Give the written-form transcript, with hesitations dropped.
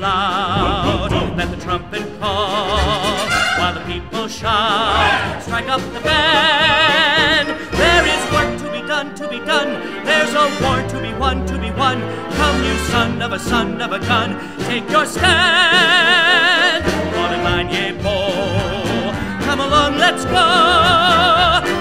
loud. Let the trumpet call while the people shout. Strike up the band. There is work to be done, to be done. There's a war to be won, to be won. Come, you son of a gun, take your stand. Fall in line, yea, bow. Come along, let's go.